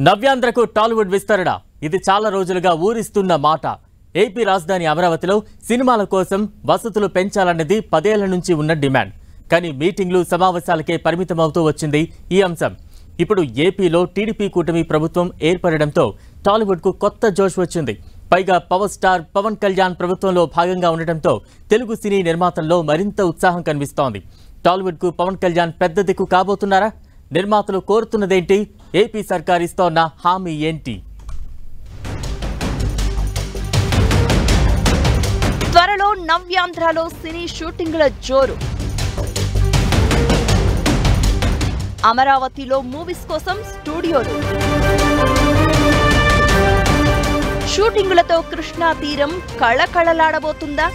నవ్యాంధ్రకు టాలీవుడ్ విస్తరణ ఇది చాలా రోజులుగా ఊరిస్తున్న మాట. ఏపీ రాజధాని అమరావతిలో సినిమాల కోసం వసతులు పెంచాలన్నది 10 ఏళ్ల నుంచి ఉన్న డిమాండ్. కానీ మీటింగ్లు సమావేశాలకే పరిమితమవుతూ వచ్చింది ఈ అంశం. ఇప్పుడు ఏపీలో టీడీపీ కూటమి ప్రభుత్వం ఏర్పడడంతో టాలీవుడ్కు కొత్త జోష్ వచ్చింది. పైగా పవర్ స్టార్ పవన్ కళ్యాణ్ ప్రభుత్వంలో భాగంగా ఉండటంతో తెలుగు సినీ నిర్మాతల్లో మరింత ఉత్సాహం కనిపిస్తోంది. టాలీవుడ్కు పవన్ కళ్యాణ్ పెద్ద దిక్కు కాబోతున్నారా? నిర్మాతలు కోరుతున్నదేంటి? ఏపీ సర్కార్ ఇస్తోన్న హామీ ఏంటి? త్వరలో నవ్యాంధ్రలో సినీ షూటింగ్ల జోరు. అమరావతిలో మూవీస్ కోసం స్టూడియోలు, షూటింగులతో కృష్ణా తీరం కళకళలాడబోతుందా?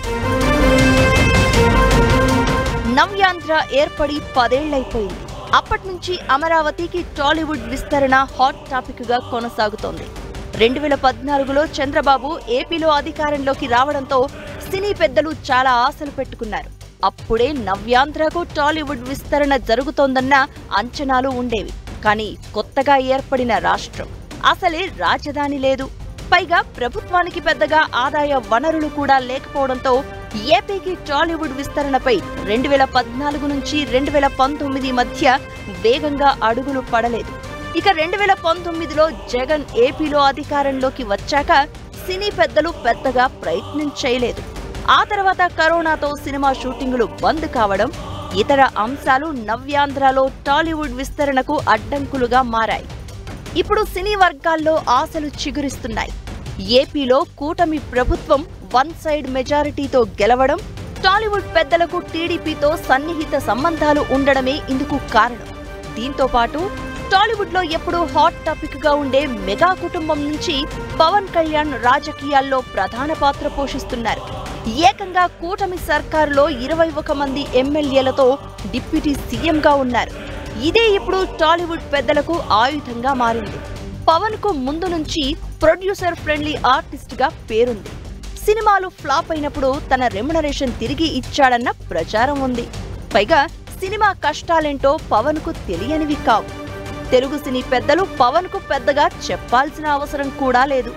నవ్యాంధ్ర ఏర్పడి 10 ఏళ్లైపోయింది. అప్పటి నుంచి అమరావతికి టాలీవుడ్ విస్తరణ హాట్ టాపిక్ గా కొనసాగుతోంది. 2014లో చంద్రబాబు ఏపీలో అధికారంలోకి రావడంతో సినీ పెద్దలు చాలా ఆశలు పెట్టుకున్నారు. అప్పుడే నవ్యాంధ్రకు టాలీవుడ్ విస్తరణ జరుగుతోందన్న అంచనాలు ఉండేవి. కానీ కొత్తగా ఏర్పడిన రాష్ట్రం, అసలే రాజధాని లేదు. పైగా ప్రభుత్వానికి పెద్దగా ఆదాయ వనరులు కూడా లేకపోవడంతో ఏపీకి టాలీవుడ్ విస్తరణపై 2014 నుంచి 2019 మధ్య వేగంగా అడుగులు పడలేదు. ఇక 2019లో జగన్ ఏపీలో అధికారంలోకి వచ్చాక సినీ పెద్దలు పెద్దగా ప్రయత్నం చేయలేదు. ఆ తర్వాత కరోనాతో సినిమా షూటింగులు బంద్ కావడం, ఇతర అంశాలు నవ్యాంధ్రలో టాలీవుడ్ విస్తరణకు అడ్డంకులుగా మారాయి. ఇప్పుడు సినీ వర్గాల్లో ఆశలు చిగురిస్తున్నాయి. ఏపీలో కూటమి ప్రభుత్వం వన్ సైడ్ మెజారిటీతో గెలవడం, టాలీవుడ్ పెద్దలకు టీడీపీతో సన్నిహిత సంబంధాలు ఉండడమే ఇందుకు కారణం. దీంతో పాటు టాలీవుడ్ లో ఎప్పుడూ హాట్ టాపిక్ గా ఉండే మెగా కుటుంబం నుంచి పవన్ కళ్యాణ్ రాజకీయాల్లో ప్రధాన పాత్ర పోషిస్తున్నారు. ఏకంగా కూటమి సర్కారులో 21 మంది ఎమ్మెల్యేలతో డిప్యూటీ సీఎం గా ఉన్నారు. ఇదే ఇప్పుడు టాలీవుడ్ పెద్దలకు ఆయుధంగా మారింది. పవన్ కు ముందు నుంచి ప్రొడ్యూసర్ ఫ్రెండ్లీ ఆర్టిస్ట్ గా పేరుంది. సినిమాలు ఫ్లాప్ అయినప్పుడు తన రెమ్యునరేషన్ తిరిగి ఇచ్చాడన్న ప్రచారం ఉంది. పైగా సినిమా కష్టాలేంటో పవన్ కు తెలియనివి కావు. తెలుగు సినీ పెద్దలు పవన్ కు పెద్దగా చెప్పాల్సిన అవసరం కూడా లేదు.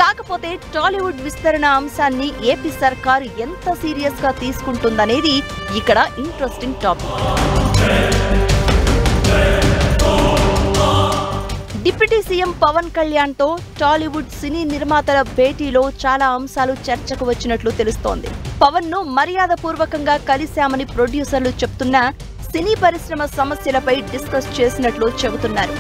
కాకపోతే టాలీవుడ్ విస్తరణ అంశాన్ని ఏపీ సర్కార్ ఎంత సీరియస్ గా తీసుకుంటుందనేది ఇక్కడ interesting topic. Deputy CM Pavan Kalyan తో టాలీవుడ్ సినీ నిర్మాతల భేటీలో చాలా అంశాలు చర్చకు వచ్చినట్లు తెలుస్తోంది. పవన్ ను మర్యాదపూర్వకంగా కలిశామని ప్రొడ్యూసర్లు చెప్తున్నా సినీ పరిశ్రమ సమస్యలపై డిస్కస్ చేసినట్లు చెబుతున్నారు.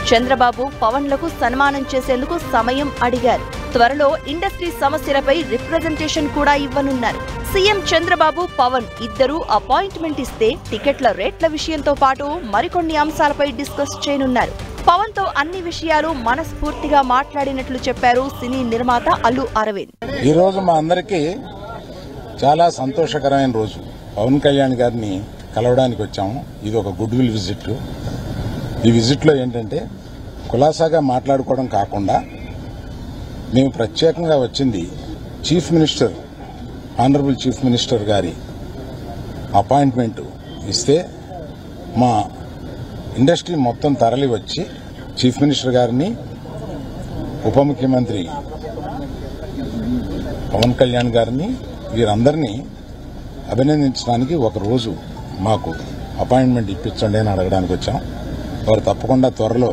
చంద్రబాబు పవన్లకు సన్మానం చేసేందుకు సమయం అడిగారు. త్వరలో ఇండస్ట్రీ సమస్యలపై రిప్రజెంటేషన్ కూడా ఇవ్వనున్నారు. సీఎం చంద్రబాబు, పవన్ ఇద్దరూ అపాయింట్మెంట్ ఇస్తే టికెట్ల రేట్ల విషయంతో పాటు మరికొన్ని అంశాలపై డిస్కస్ చేయనున్నారు. పవన్ తో అన్ని విషయాలు మనస్ఫూర్తిగా మాట్లాడినట్లు చెప్పారు సినీ నిర్మాత అల్లు అరవింద్. ఈ రోజు మా అందరికీ చాలా సంతోషకరమైన రోజు. పవన్ కళ్యాణ్ గారిని కలవడానికి వచ్చాము. ఇది ఒక గుడ్ విల్ విజిట్. ఈ విజిట్ లో ఏంటంటే కులాసాగా మాట్లాడుకోవడం కాకుండా మేము ప్రత్యేకంగా వచ్చింది chief minister, honourable chief minister గారి అపాయింట్మెంట్ ఇస్తే మా ఇండస్ట్రీ మొత్తం తరలి వచ్చి చీఫ్ మినిస్టర్ గారిని, ఉప ముఖ్యమంత్రి పవన్ కళ్యాణ్ గారిని, వీరందరినీ అభినందించడానికి ఒక రోజు మాకు అపాయింట్మెంట్ ఇప్పించండి అని అడగడానికి వచ్చాం. వారు తప్పకుండా త్వరలో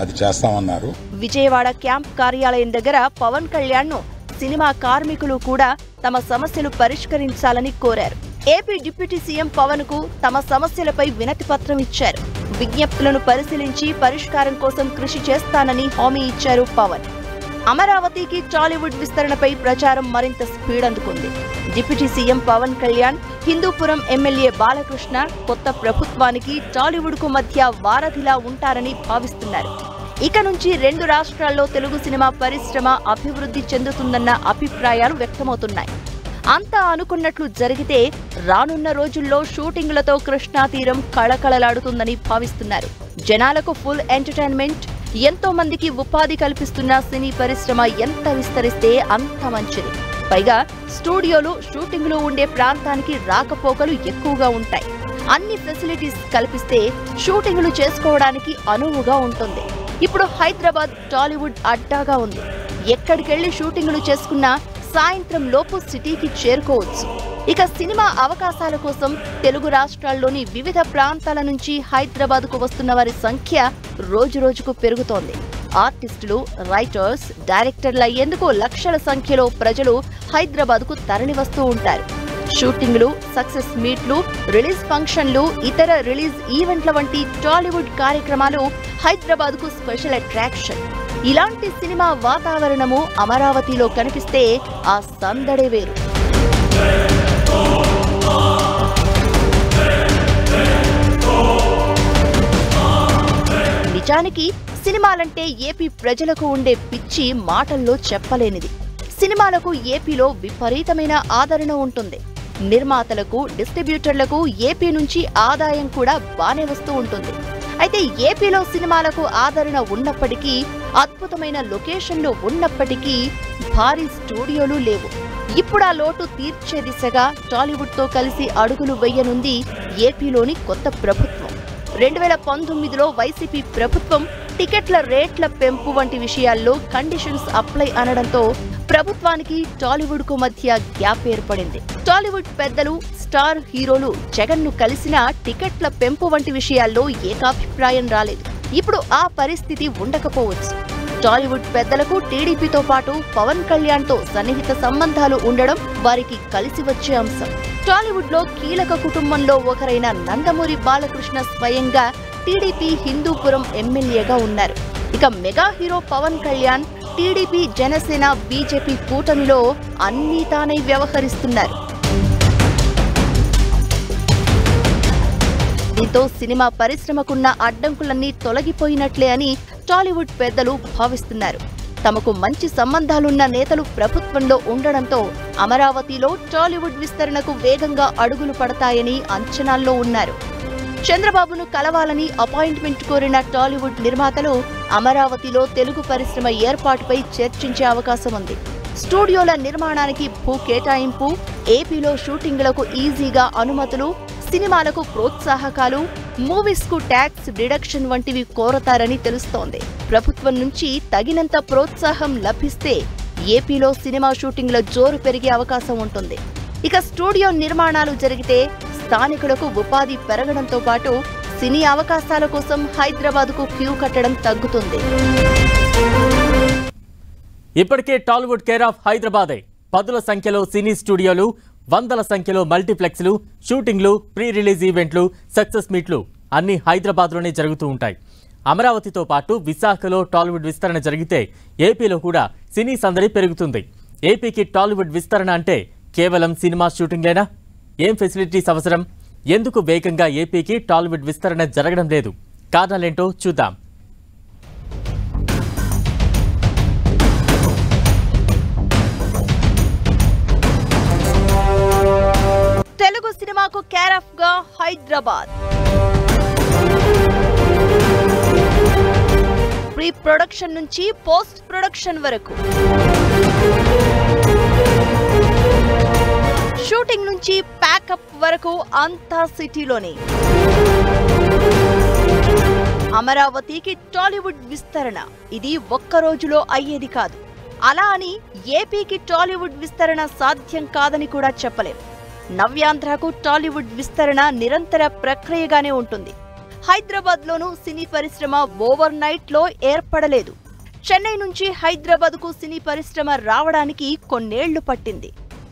అది చేస్తామన్నారు. విజయవాడ క్యాంప్ కార్యాలయం దగ్గర పవన్ కళ్యాణ్ ను సినిమా కార్మికులు కూడా తమ సమస్యలు పరిష్కరించాలని కోరారు. ఏపీ డిప్యూటీ సీఎం పవన్ కు తమ సమస్యలపై వినతి పత్రం ఇచ్చారు. విజ్ఞప్తులను పరిశీలించి పరిష్కారం కోసం కృషి చేస్తానని హామీ ఇచ్చారు పవన్. అమరావతికి టాలీవుడ్ విస్తరణపై ప్రచారం మరింత స్పీడ్ అందుకుంది. Deputy CM Pavan Kalyan, Hindupuram MLA Balakrishna కొత్త ప్రభుత్వానికి టాలీవుడ్ కు మధ్య వారధిలా ఉంటారని భావిస్తున్నారు. ఇక నుంచి 2 రాష్ట్రాల్లో తెలుగు సినిమా పరిశ్రమ అభివృద్ధి చెందుతుందన్న అభిప్రాయాలు వ్యక్తమవుతున్నాయి. అంతా అనుకున్నట్లు జరిగితే రానున్న రోజుల్లో షూటింగులతో కృష్ణా తీరం కళకళలాడుతుందని భావిస్తున్నారు. జనాలకు ఫుల్ ఎంటర్టైన్మెంట్, ఎంతో మందికి ఉపాధి కల్పిస్తున్న సినీ పరిశ్రమ ఎంత విస్తరిస్తే అంత మంచిది. పైగా స్టూడియోలు, షూటింగులు ఉండే ప్రాంతానికి రాకపోకలు ఎక్కువగా ఉంటాయి. అన్ని ఫెసిలిటీస్ కల్పిస్తే షూటింగులు చేసుకోవడానికి అనువుగా ఉంటుంది. ఇప్పుడు హైదరాబాద్ టాలీవుడ్ అడ్డాగా ఉంది. ఎక్కడికెళ్లి షూటింగ్లు చేసుకున్నా సాయంత్రం లోపు సిటీకి చేరుకోవచ్చు. ఇక సినిమా అవకాశాల కోసం తెలుగు రాష్ట్రాల్లోని వివిధ ప్రాంతాల నుంచి హైదరాబాద్కు వస్తున్న వారి సంఖ్య రోజురోజుకు పెరుగుతోంది. ఆర్టిస్టులు, రైటర్స్, డైరెక్టర్ల అయ్యేందుకు లక్షల సంఖ్యలో ప్రజలు హైదరాబాద్కు తరలివస్తూ ఉంటారు. షూటింగ్లు, సక్సెస్ మీట్లు, రిలీజ్ ఫంక్షన్లు, ఇతర రిలీజ్ ఈవెంట్ల వంటి టాలీవుడ్ కార్యక్రమాలు హైదరాబాద్కు స్పెషల్ అట్రాక్షన్. ఇలాంటి సినిమా వాతావరణము అమరావతిలో కనిపిస్తే ఆ సందడే వేరు. నిజానికి సినిమాలంటే ఏపీ ప్రజలకు ఉండే పిచ్చి మాటల్లో చెప్పలేనిది. సినిమాలకు ఏపీలో విపరీతమైన ఆదరణ ఉంటుంది. నిర్మాతలకు, డిస్ట్రిబ్యూటర్లకు ఏపీ నుంచి ఆదాయం కూడా బానే వస్తూ ఉంటుంది. అయితే ఏపీలో సినిమాలకు ఆదరణ ఉన్నప్పటికీ, అద్భుతమైన లొకేషన్లు ఉన్నప్పటికీ భారీ స్టూడియోలు లేవు. ఇప్పుడు ఆ లోటు తీర్చే దిశగా టాలీవుడ్తో కలిసి అడుగులు వేయనుంది ఏపీలోని కొత్త ప్రభుత్వం. 2019లో వైసీపీ ప్రభుత్వం టికెట్ల రేట్ల పెంపు వంటి విషయాల్లో కండిషన్స్ అప్లై అనడంతో ప్రభుత్వానికి టాలీవుడ్ కు మధ్య గ్యాప్ ఏర్పడింది. టాలీవుడ్ పెద్దలు, స్టార్ హీరోలు జగన్ను కలిసినా టికెట్ల పెంపు వంటి విషయాల్లో ఏకాభిప్రాయం రాలేదు. ఇప్పుడు ఆ పరిస్థితి ఉండకపోవచ్చు. టాలీవుడ్ పెద్దలకు టీడీపీతో పాటు పవన్ కళ్యాణ్తో సన్నిహిత సంబంధాలు ఉండడం వారికి కలిసి వచ్చే అంశం. టాలీవుడ్ లో కీలక కుటుంబంలో ఒకరైన నందమూరి బాలకృష్ణ స్వయంగా టీడీపీ హిందూపురం ఎమ్మెల్యేగా ఉన్నారు. ఇక mega hero Pavan Kalyan TDP, Janasena, BJP కూటమిలో అన్నీ తానై వ్యవహరిస్తున్నారు. దీంతో సినిమా పరిశ్రమకున్న అడ్డంకులన్నీ తొలగిపోయినట్లే అని టాలీవుడ్ పెద్దలు భావిస్తున్నారు. తమకు మంచి సంబంధాలున్న నేతలు ప్రభుత్వంలో ఉండడంతో అమరావతిలో టాలీవుడ్ విస్తరణకు వేగంగా అడుగులు పడతాయని అంచనాల్లో ఉన్నారు. చంద్రబాబును కలవాలని అపాయింట్మెంట్ కోరిన టాలీవుడ్ నిర్మాతలు అమరావతిలో తెలుగు పరిశ్రమ ఏర్పాటుపై చర్చించే అవకాశం ఉంది. స్టూడియోల నిర్మాణానికి భూ కేటాయింపు, ఏపీలో షూటింగ్లకు ఈజీగా అనుమతులు, సినిమాలకు ప్రోత్సాహకాలు, మూవీస్ కు ట్యాక్స్ డిడక్షన్ వంటివి కోరతారని తెలుస్తోంది. ప్రభుత్వం నుంచి తగినంత ప్రోత్సాహం లభిస్తే ఏపీలో సినిమా షూటింగ్ల జోరు పెరిగే అవకాశం ఉంటుంది. ఇక స్టూడియో నిర్మాణాలు జరిగితే స్థానికులకు ఉపాధి పెరగడంతో పాటు సినీ అవకాశాల కోసం హైదరాబాద్కు క్యూ కట్టడం తగ్గుతుంది. ఇప్పటికే టాలీవుడ్ కేర్ ఆఫ్ హైదరాబాదే. పదుల సంఖ్యలో సినీ స్టూడియోలు, వందల సంఖ్యలో మల్టీప్లెక్స్లు, షూటింగ్లు, ప్రీ రిలీజ్ ఈవెంట్లు, సక్సెస్ మీట్లు అన్నీ హైదరాబాద్లోనే జరుగుతూ ఉంటాయి. అమరావతితో పాటు విశాఖలో టాలీవుడ్ విస్తరణ జరిగితే ఏపీలో కూడా సినీ సందడి పెరుగుతుంది. ఏపీకి టాలీవుడ్ విస్తరణ అంటే కేవలం సినిమా షూటింగ్లేనా? ఏం ఫెసిలిటీస్ అవసరం? ఎందుకు వేగంగా ఏపీకి టాలీవుడ్ విస్తరణ జరగడం లేదు? కారణాలేంటో చూద్దాం. తెలుగు సినిమాకు కేర్ ఆఫ్ గా హైదరాబాద్. ప్రీ ప్రొడక్షన్ నుంచి పోస్ట్ ప్రొడక్షన్ వరకు, షూటింగ్ నుంచి ప్యాకప్ వరకు అంతా సిటీలోనే. అమరావతికి టాలీవుడ్ విస్తరణ ఇది ఒక్క రోజులో అయ్యేది కాదు. అలా అని ఏపీకి టాలీవుడ్ విస్తరణ సాధ్యం కాదని కూడా చెప్పలేం. నవ్యాంధ్రకు టాలీవుడ్ విస్తరణ నిరంతర ప్రక్రియగానే ఉంటుంది. హైదరాబాద్లోనూ సినీ పరిశ్రమ ఓవర్ నైట్ లో ఏర్పడలేదు. చెన్నై నుంచి హైదరాబాద్కు సినీ పరిశ్రమ రావడానికి కొన్నేళ్లు పట్టింది.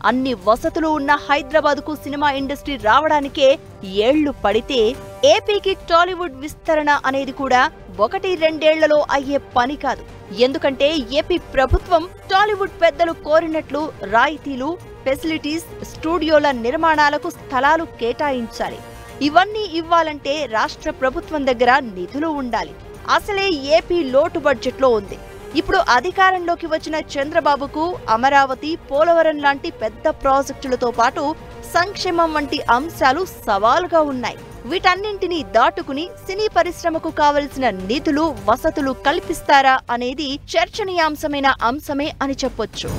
అన్ని వసతులు ఉన్న హైదరాబాద్కు సినిమా ఇండస్ట్రీ రావడానికే ఏళ్లు పడితే ఏపీకి టాలీవుడ్ విస్తరణ అనేది కూడా 1-2 అయ్యే పని కాదు. ఎందుకంటే ఏపీ ప్రభుత్వం టాలీవుడ్ పెద్దలు కోరినట్లు రాయితీలు, ఫెసిలిటీస్, స్టూడియోల నిర్మాణాలకు స్థలాలు కేటాయించాలి. ఇవన్నీ ఇవ్వాలంటే రాష్ట్ర ప్రభుత్వం దగ్గర నిధులు ఉండాలి. అసలే ఏపీ లోటు బడ్జెట్లో ఉంది. ఇప్పుడు అధికారంలోకి వచ్చిన చంద్రబాబుకు అమరావతి, పోలవరం లాంటి పెద్ద ప్రాజెక్టులతో పాటు సంక్షేమం వంటి అంశాలు సవాలుగా ఉన్నాయి. వీటన్నింటినీ దాటుకుని సినీ పరిశ్రమకు కావలసిన నిధులు, వసతులు కల్పిస్తారా అనేది చర్చనీయాంశమైన అంశమే అని చెప్పొచ్చు.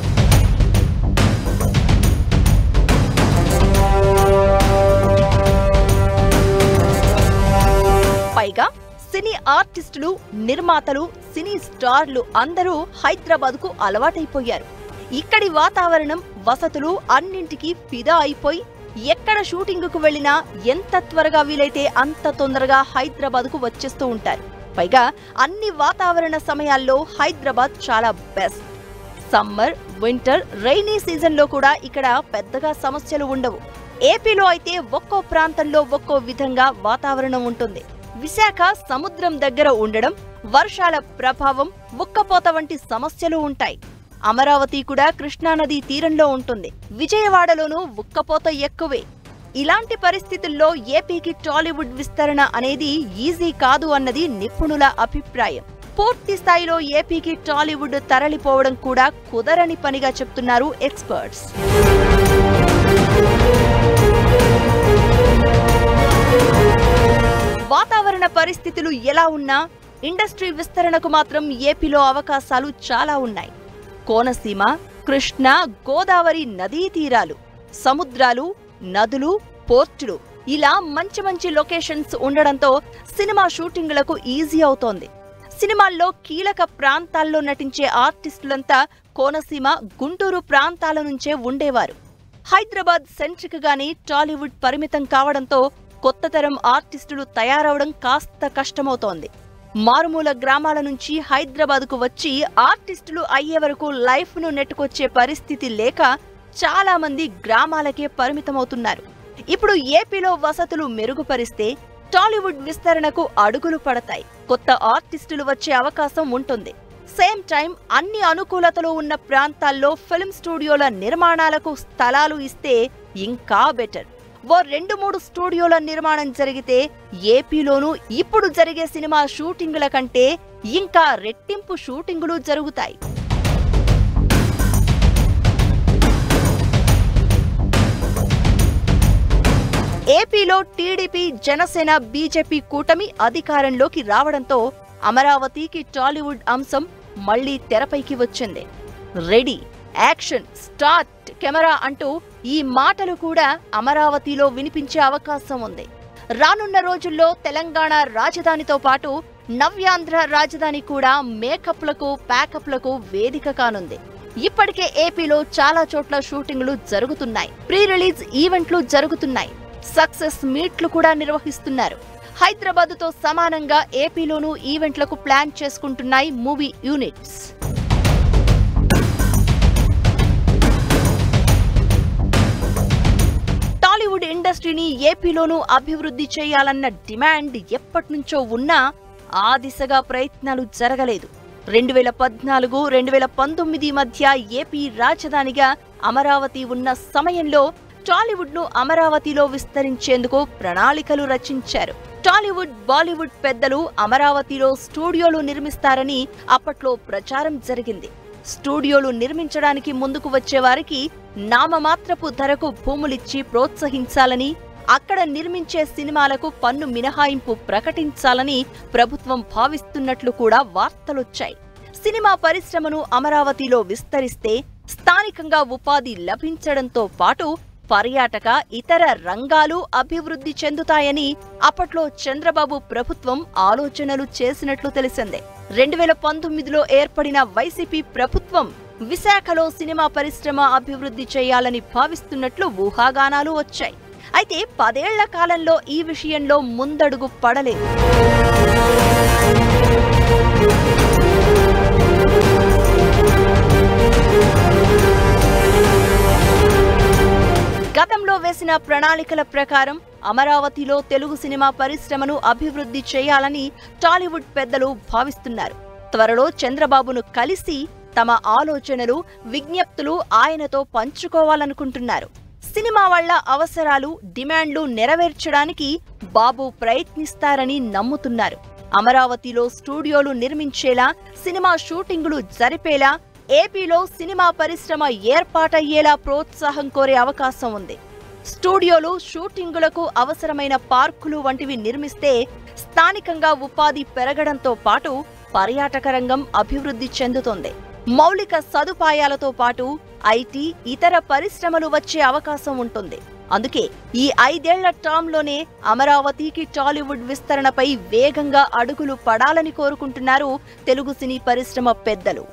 పైగా సినీ ఆర్టిస్టులు, నిర్మాతలు, సినీ స్టార్లు అందరూ హైదరాబాద్కు అలవాటైపోయారు. ఇక్కడి వాతావరణం, వసతులు అన్నింటికీ ఫిదా అయిపోయి ఎక్కడ షూటింగుకు వెళ్లినా ఎంత త్వరగా వీలైతే అంత తొందరగా హైదరాబాద్కు వచ్చేస్తూ ఉంటారు. పైగా అన్ని వాతావరణ సమయాల్లో హైదరాబాద్ చాలా బెస్ట్. సమ్మర్, వింటర్, రైనీ సీజన్లో కూడా ఇక్కడ పెద్దగా సమస్యలు ఉండవు. ఏపీలో అయితే ఒక్కో ప్రాంతంలో ఒక్కో విధంగా వాతావరణం ఉంటుంది. విశాఖ సముద్రం దగ్గర ఉండడం, వర్షాల ప్రభావం, ఉక్కపోత వంటి సమస్యలు ఉంటాయి. అమరావతి కూడా కృష్ణానదీ తీరంలో ఉంటుంది. విజయవాడలోనూ ఉక్కపోత ఎక్కువే. ఇలాంటి పరిస్థితుల్లో ఏపీకి టాలీవుడ్ విస్తరణ అనేది ఈజీ కాదు అన్నది నిపుణుల అభిప్రాయం. పూర్తి స్థాయిలో ఏపీకి టాలీవుడ్ తరలిపోవడం కూడా కుదరని పనిగా చెప్తున్నారు ఎక్స్పర్ట్స్. వాతావరణ పరిస్థితులు ఎలా ఉన్నా ఇండస్ట్రీ విస్తరణకు మాత్రం ఏపీలో అవకాశాలు చాలా ఉన్నాయి. కోనసీమ, కృష్ణా, గోదావరి నదీ తీరాలు, సముద్రాలు, నదులు, పోర్టులు ఇలా మంచి మంచి లొకేషన్స్ ఉండడంతో సినిమా షూటింగ్లకు ఈజీ అవుతోంది. సినిమాల్లో కీలక ప్రాంతాల్లో నటించే ఆర్టిస్టులంతా కోనసీమ, గుంటూరు ప్రాంతాల నుంచే ఉండేవారు. హైదరాబాద్ సెంట్రిక్ గానీ టాలీవుడ్ పరిమితం కావడంతో కొత్త తరం ఆర్టిస్టులు తయారవడం కాస్త కష్టమవుతోంది. మారుమూల గ్రామాల నుంచి హైదరాబాద్కు వచ్చి ఆర్టిస్టులు అయ్యే వరకు లైఫ్ను నెట్టుకొచ్చే పరిస్థితి లేక చాలా మంది గ్రామాలకే పరిమితమవుతున్నారు. ఇప్పుడు ఏపీలో వసతులు మెరుగుపరిస్తే టాలీవుడ్ విస్తరణకు అడుగులు పడతాయి. కొత్త ఆర్టిస్టులు వచ్చే అవకాశం ఉంటుంది. సేమ్ టైం అన్ని అనుకూలతలు ఉన్న ప్రాంతాల్లో ఫిల్మ్ స్టూడియోల నిర్మాణాలకు స్థలాలు ఇస్తే ఇంకా బెటర్. ఓ 2-3 స్టూడియోల నిర్మాణం జరిగితే ఏపీలోనూ ఇప్పుడు జరిగే సినిమా షూటింగుల కంటే ఇంకా రెట్టింపు షూటింగులు జరుగుతాయి. ఏపీలో టీడీపీ, జనసేన, బీజేపీ కూటమి అధికారంలోకి రావడంతో అమరావతికి టాలీవుడ్ అంశం మళ్లీ తెరపైకి వచ్చింది. రెడీ, యాక్షన్, స్టార్ట్, కెమెరా అంటూ ఈ మాటలు కూడా అమరావతిలో వినిపించే అవకాశం ఉంది. రానున్న రోజుల్లో తెలంగాణ రాజధానితో పాటు నవ్యాంధ్ర రాజధాని కూడా మేకప్లకు, ప్యాకప్లకు వేదిక కానుంది. ఇప్పటికే ఏపీలో చాలా చోట్ల షూటింగ్లు జరుగుతున్నాయి. ప్రీ రిలీజ్ ఈవెంట్లు జరుగుతున్నాయి. సక్సెస్ మీట్లు కూడా నిర్వహిస్తున్నారు. హైదరాబాద్తో సమానంగా ఏపీలోనూ ఈవెంట్లకు ప్లాన్ చేసుకుంటున్నాయి మూవీ యూనిట్స్. టాలీవుడ్ ఇండస్ట్రీని ఏపీలోనూ అభివృద్ధి చేయాలన్న డిమాండ్ ఎప్పటినుంచో ఉన్నా ఆ దిశగా ప్రయత్నాలు జరగలేదు. 2014, 2019 మధ్య ఏపీ రాజధానిగా అమరావతి ఉన్న సమయంలో టాలీవుడ్ను అమరావతిలో విస్తరించేందుకు ప్రణాళికలు రచించారు. టాలీవుడ్, బాలీవుడ్ పెద్దలు అమరావతిలో స్టూడియోలు నిర్మిస్తారని అప్పట్లో ప్రచారం జరిగింది. స్టూడియోలు నిర్మించడానికి ముందుకు వచ్చేవారికి నామమాత్రపు ధరకు భూములిచ్చి ప్రోత్సహించాలని, అక్కడ నిర్మించే సినిమాలకు పన్ను మినహాయింపు ప్రకటించాలని ప్రభుత్వం భావిస్తున్నట్లు కూడా వార్తలొచ్చాయి. సినిమా పరిశ్రమను అమరావతిలో విస్తరిస్తే స్థానికంగా ఉపాధి లభించడంతో పాటు పర్యాటక, ఇతర రంగాలు అభివృద్ధి చెందుతాయని అప్పట్లో చంద్రబాబు ప్రభుత్వం ఆలోచనలు చేసినట్లు తెలిసిందే. 2019లో ఏర్పడిన వైసీపీ ప్రభుత్వం విశాఖలో సినిమా పరిశ్రమ అభివృద్ధి చేయాలని భావిస్తున్నట్లు ఊహాగానాలు వచ్చాయి. అయితే 10 ఏళ్ల కాలంలో ఈ విషయంలో ముందడుగు పడలేదు. గతంలో వేసిన ప్రణాళికల ప్రకారం అమరావతిలో తెలుగు సినిమా పరిశ్రమను అభివృద్ధి చేయాలని టాలీవుడ్ పెద్దలు భావిస్తున్నారు. త్వరలో చంద్రబాబును కలిసి తమ ఆలోచనలు, విజ్ఞప్తులు ఆయనతో పంచుకోవాలనుకుంటున్నారు. సినిమా వాళ్ల అవసరాలు, డిమాండ్లు నెరవేర్చడానికి బాబు ప్రయత్నిస్తారని నమ్ముతున్నారు. అమరావతిలో స్టూడియోలు నిర్మించేలా, సినిమా షూటింగులు జరిపేలా, ఏపీలో సినిమా పరిశ్రమ ఏర్పాటయ్యేలా ప్రోత్సాహం కోరే అవకాశం ఉంది. స్టూడియోలు, షూటింగులకు అవసరమైన పార్కులు వంటివి నిర్మిస్తే స్థానికంగా ఉపాధి పెరగడంతో పాటు పర్యాటక రంగం అభివృద్ధి చెందుతుంది. మౌలిక సదుపాయాలతో పాటు ఐటీ, ఇతర పరిశ్రమలు వచ్చే అవకాశం ఉంటుంది. అందుకే ఈ 5 ఏళ్ల టర్మ్లోనే అమరావతికి టాలీవుడ్ విస్తరణపై వేగంగా అడుగులు పడాలని కోరుకుంటున్నారు తెలుగు సినీ పరిశ్రమ పెద్దలు.